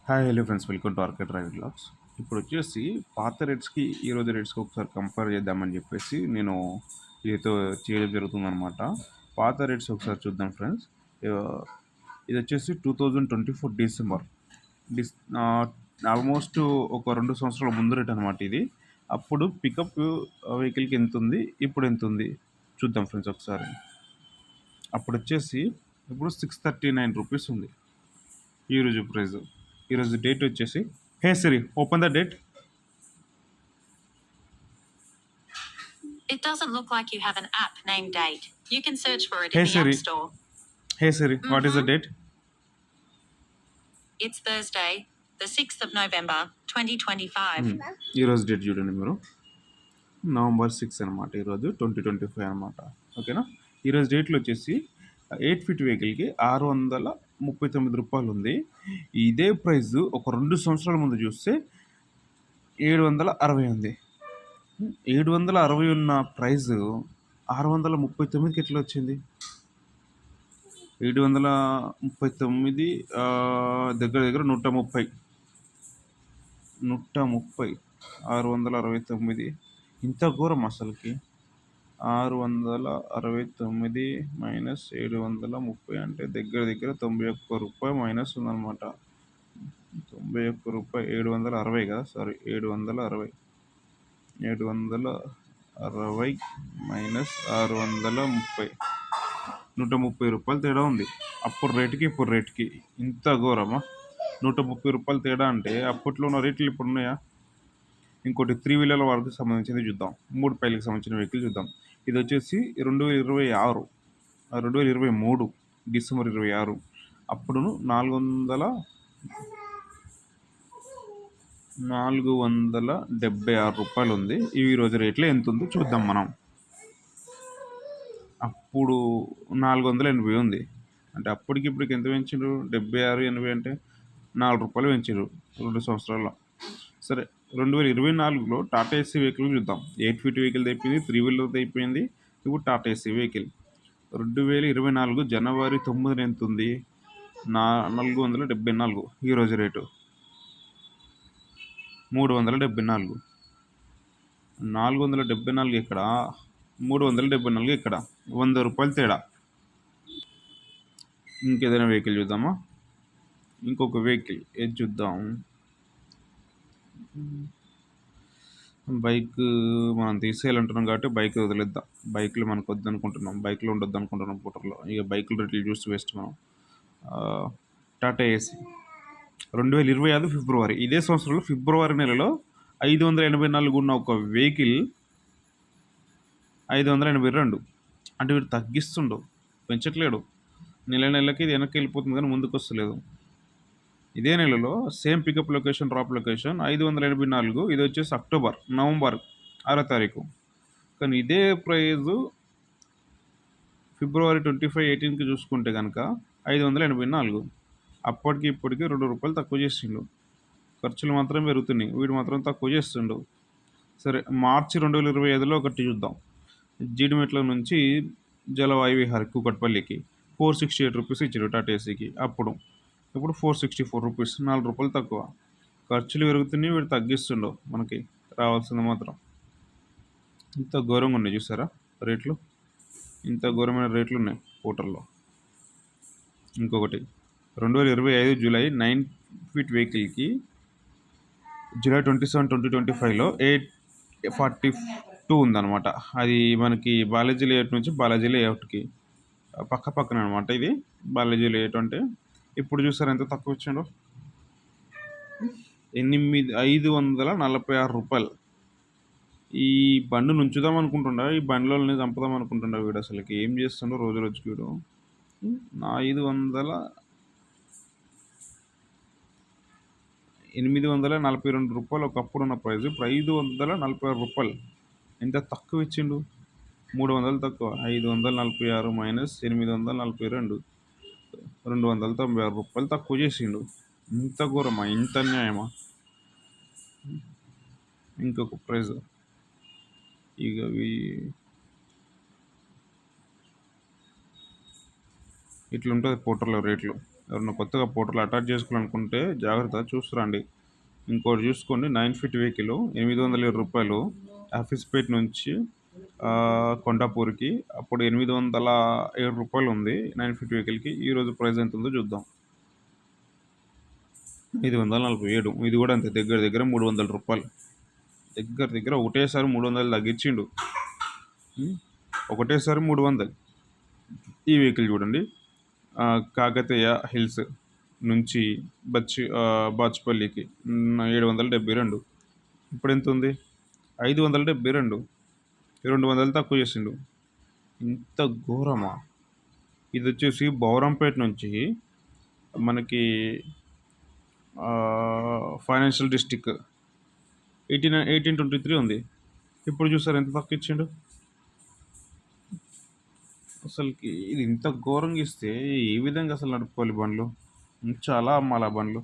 Hi hello friends, welcome to RK driving blogs. ఇప్పుడు వచ్చేసి పాత రేట్స్కి ఈరోజు రేట్స్కి ఒకసారి కంపేర్ చేద్దామని చెప్పేసి నేను ఇదితో చేయడం జరుగుతుందన్నమాట. పాత రేట్స్ ఒకసారి చూద్దాం ఫ్రెండ్స్. ఇది వచ్చేసి 2024 డిసెంబర్ ఆల్మోస్ట్ ఒక 2 సంవత్సరాల ముందు రేట్ అనమాట ఇది. అప్పుడు పికప్ వెహికల్కి ఎంత ఉంది, ఇప్పుడు ఎంత ఉంది చూద్దాం ఫ్రెండ్స్ ఒకసారి. అప్పుడు వచ్చేసి ఇప్పుడు 639 రూపీస్ ఉంది ఈరోజు ప్రైస్. ఈరోజు డేట్ వచ్చేసి, hey Siri open the date. It doesn't look like you have an app named Date. You can search for it Hey in the Siri. App Store. Hey Siri, what is the date? It's Thursday, the 6th of November, 2025. ఈరోజు date చూడండి మీరు, November 6 అనమాట. ఈరోజు 2025 అనమాట. ఓకేనా. ఈరోజు డేట్లో వచ్చేసి 8 ఫీట్ వెహికల్కి 639 రూపాయలు ఉంది. ఇదే ప్రైస్ ఒక 2 సంవత్సరాల ముందు చూస్తే 760 ఉంది. 760 ఉన్న ప్రైస్ 639కి ఎట్లా వచ్చింది? 739 దగ్గర దగ్గర 130 669. ఇంత ఘోరం అసలుకి. 669 మైనస్ 730 అంటే దగ్గర దగ్గర 91 రూపాయి మైనస్ ఉందన్నమాట. 91 రూపాయి 760 కదా, సారీ 760 మైనస్ 630, 130 రూపాయలు తేడా ఉంది. అప్పుడు రేటుకి ఇప్పుడు రేటుకి ఇంత ఘోరమా? 130 రూపాయలు తేడా అంటే అప్పట్లో ఉన్న రేట్లు ఇప్పుడు ఉన్నాయా? ఇంకోటి 3 వీలర్ల వరకు సంబంధించింది చూద్దాం. 3 పైలకి సంబంధించిన వెహికల్ చూద్దాం. ఇది వచ్చేసి 2023 డిసెంబర్ 26. అప్పుడు 476 రూపాయలు ఉంది. ఈ రోజు రేట్లో ఎంత ఉందో చూద్దాం మనం. అప్పుడు 480 ఉంది. అంటే అప్పటికి ఇప్పటికి ఎంత పెంచారు? 76, 80 అంటే 4 రూపాయలు పెంచారు 2 సంవత్సరాల్లో. సరే, 2024లో టాటా ఏసీ వెహికల్ చూద్దాం. 8 ఫీట్ వెహికల్ అయిపోయింది, 3 వీలర్ అయిపోయింది. ఇప్పుడు టాటా ఏసీ వెహికల్ 2024 జనవరి 9 ఎంత ఉంది? 474. ఈరోజు రేటు 374. 474 ఇక్కడ, 374 ఇక్కడ, 100 రూపాయలు తేడా. ఇంకేదైనా వెహికల్ చూద్దామా? ఇంకొక వెహికల్ ఏది చూద్దాం? బైక్ మనం తీసేయాలంటున్నాం కాబట్టి బైక్ వదిలేద్దాం. బైక్లు మనకు వద్దనుకుంటున్నాం, బైక్లో ఉండొద్దు అనుకుంటున్నాం పూటర్లో. ఇక బైకులు రేట్లు చూసి వేస్ట్ మనం. టాటా ఏసీ 2025 ఫిబ్రవరి, ఇదే సంవత్సరంలో ఫిబ్రవరి నెలలో 584 ఉన్న ఒక వెహికల్ 582. అంటే వీడు తగ్గిస్తుండు, పెంచట్లేడు. నెలకి ఇది వెనక్కి వెళ్ళిపోతుంది కానీ ముందుకు వస్తలేదు. ఇదే నెలలో same pickup location, drop location 584. ఇది వచ్చేసి నవంబర్ 6వ తారీఖు. కానీ ఇదే ప్రైజు ఫిబ్రవరి 25, 18కి చూసుకుంటే కనుక 584. అప్పటికి ఇప్పటికి 2 రూపాయలు తక్కువ చేసిండు. ఖర్చులు మాత్రం పెరుగుతున్నాయి, వీడు మాత్రం తక్కువ చేస్తుండు. సరే, మార్చి 2025లో ఒకటి చూద్దాం. జీడిమెట్ల నుంచి జలవాయు విహార్ కూకట్పల్లికి 468 రూపీస్ ఇచ్చారు టాటా ఏసీకి. ఇప్పుడు 464 రూపీస్, 4 రూపాయలు తక్కువ. ఖర్చులు పెరుగుతున్నాయి, వీడు తగ్గిస్తుండవు. మనకి రావాల్సింది మాత్రం. ఇంత ఘోరంగా ఉన్నాయి చూసారా రేట్లు? ఇంత ఘోరమైన రేట్లు ఉన్నాయి పోర్టల్లో. ఇంకొకటి 2025 జూలై 9 ఫీట్ వెహికల్కి జూలై 27, 2025లో 842 ఉందన్నమాట. అది మనకి బాలాజీ లేఅవుట్ నుంచి బాలాజీ లేఅవుట్కి పక్కన అనమాట. ఇది బాలాజీ లేఅవుట్ అంటే ఇప్పుడు చూసారు ఎంత తక్కువ ఇచ్చాడో? 546 రూపాయలు. ఈ బండి నుంచుదాం అనుకుంటుండ, ఈ బండిలోనే చంపుదాం అనుకుంటుండ వీడు. అసలుకి ఏం చేస్తుండో రోజు రోజుకి వీడు. 842 రూపాయలు ఒకప్పుడు ఉన్న ప్రైస్, ఇప్పుడు 546 రూపాయలు. ఎంత తక్కువ ఇచ్చిండు? 300 తక్కువ. 546 మైనస్ 842, 296 రూపాయలు తక్కువ చేసిండు. ఇంత ఘోరమా? ఇంత అన్యాయమా? ఇంకొక ప్రైజ్ ఇక ఇట్లుంటుంది పోర్టర్లో రేట్లు. ఎవరైనా కొత్తగా పోర్టల్ అటాచ్ చేసుకోవాలనుకుంటే జాగ్రత్త చూస్తురండి. ఇంకోటి చూసుకోండి, 9 ఫీట్ వెహికల్ రూ. 807 ఆఫీస్పేట్ నుంచి కొండాపూర్కి. అప్పుడు రూ. 807 ఉంది 9 ఫీట్ వెహికల్కి. ఈరోజు ప్రైస్ ఎంత ఉందో చూద్దాం. 547. ఇది కూడా అంతే, దగ్గర దగ్గర రూ. 300. దగ్గర దగ్గర ఒకటేసారి 300 తగ్గించిండు. ఒకటేసారి 300. ఈ వెహికల్ చూడండి, కాకతీయ హిల్స్ నుంచి బాచ్పల్లికి 772. ఇప్పుడు ఎంత ఉంది? 572. 200 తక్కువ చేసిండు. ఇంత ఘోరమా? ఇది వచ్చేసి బౌరంపేట నుంచి మనకి ఫైనాన్షియల్ డిస్టిక్ 1823 ఉంది. ఇప్పుడు చూసారు ఎంత తక్కువ ఇచ్చిండు. అసలుకి ఇది ఇంత ఘోరంగా ఇస్తే ఏ విధంగా అసలు నడుపుకోవాలి బండ్లు? చాలా అమ్మాలి ఆ బండ్లు.